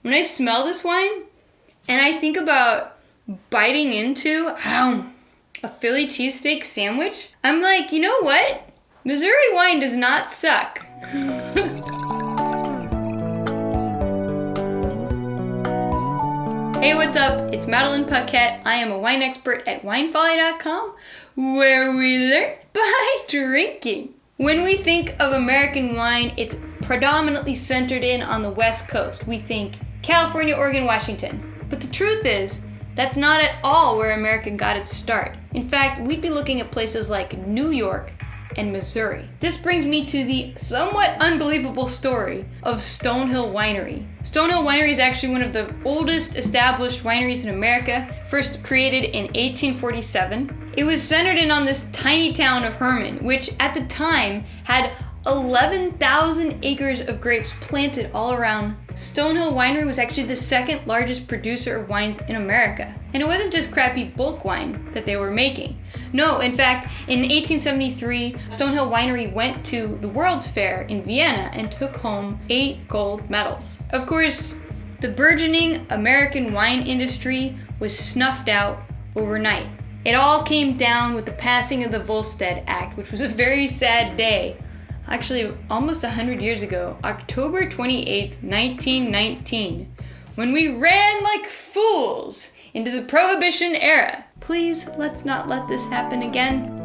When I smell this wine and I think about biting into a Philly cheesesteak sandwich, I'm like, you know what? Missouri wine does not suck. Hey, what's up? It's Madeline Paquette. I am a wine expert at winefolly.com, where we learn by drinking. When we think of American wine, it's predominantly centered in on the West Coast. We think California, Oregon, Washington. But the truth is, that's not at all where America got its start. In fact, we'd be looking at places like New York and Missouri. This brings me to the somewhat unbelievable story of Stonehill Winery. Stonehill Winery is actually one of the oldest established wineries in America, first created in 1847. It was centered in on this tiny town of Herman, which at the time had 11,000 acres of grapes planted all around. Stonehill Winery was actually the second largest producer of wines in America. And it wasn't just crappy bulk wine that they were making. No, in fact, in 1873, Stonehill Winery went to the World's Fair in Vienna and took home 8 gold medals. Of course, the burgeoning American wine industry was snuffed out overnight. It all came down with the passing of the Volstead Act, which was a very sad day. Actually, almost 100 years ago, October 28th, 1919, when we ran like fools into the Prohibition era. Please, let's not let this happen again.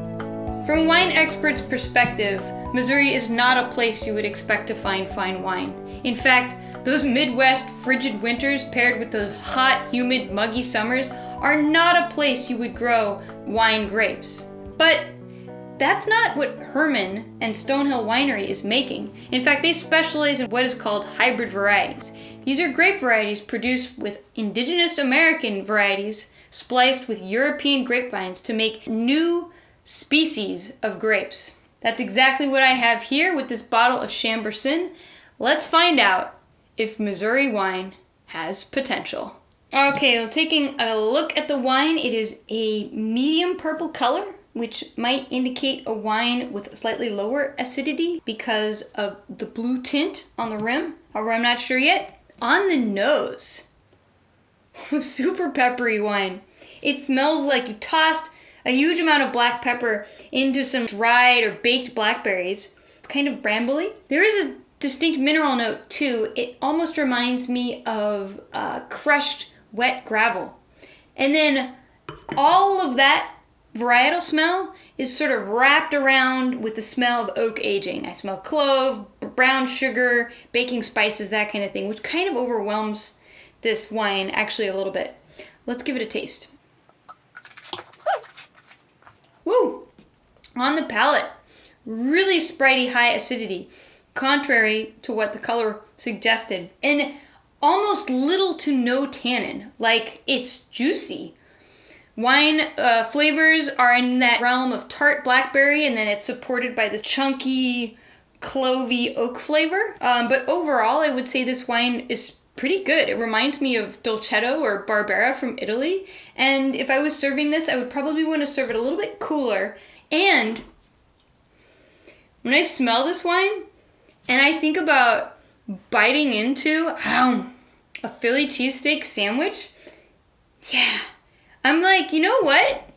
From a wine expert's perspective, Missouri is not a place you would expect to find fine wine. In fact, those Midwest frigid winters paired with those hot, humid, muggy summers are not a place you would grow wine grapes. But that's not what Herman and Stonehill Winery is making. In fact, they specialize in what is called hybrid varieties. These are grape varieties produced with indigenous American varieties spliced with European grapevines to make new species of grapes. That's exactly what I have here with this bottle of Chambourcin. Let's find out if Missouri wine has potential. Okay, well, taking a look at the wine, it is a medium purple color, which might indicate a wine with slightly lower acidity because of the blue tint on the rim, or I'm not sure yet. On the nose, super peppery wine. It smells like you tossed a huge amount of black pepper into some dried or baked blackberries. It's kind of brambly. There is a distinct mineral note too. It almost reminds me of crushed wet gravel. And then all of that varietal smell is sort of wrapped around with the smell of oak aging. I smell clove, brown sugar, baking spices, that kind of thing, which kind of overwhelms this wine actually a little bit. Let's give it a taste. Woo! On the palate, really spritey high acidity, contrary to what the color suggested, and almost little to no tannin, like it's juicy. Wine flavors are in that realm of tart blackberry, and then it's supported by this chunky, clovey oak flavor. But overall, I would say this wine is pretty good. It reminds me of Dolcetto or Barbera from Italy. And if I was serving this, I would probably want to serve it a little bit cooler. And when I smell this wine, and I think about biting into a Philly cheesesteak sandwich, yeah. I'm like, you know what?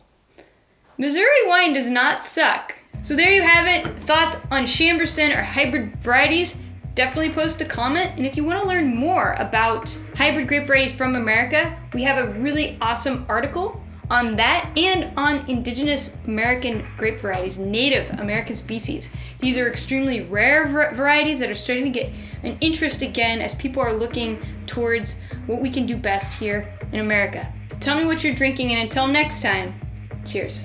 Missouri wine does not suck. So there you have it. Thoughts on Chambourcin or hybrid varieties? Definitely post a comment. And if you want to learn more about hybrid grape varieties from America, we have a really awesome article on that and on indigenous American grape varieties, Native American species. These are extremely rare varieties that are starting to get an interest again as people are looking towards what we can do best here in America. Tell me what you're drinking, and until next time, cheers.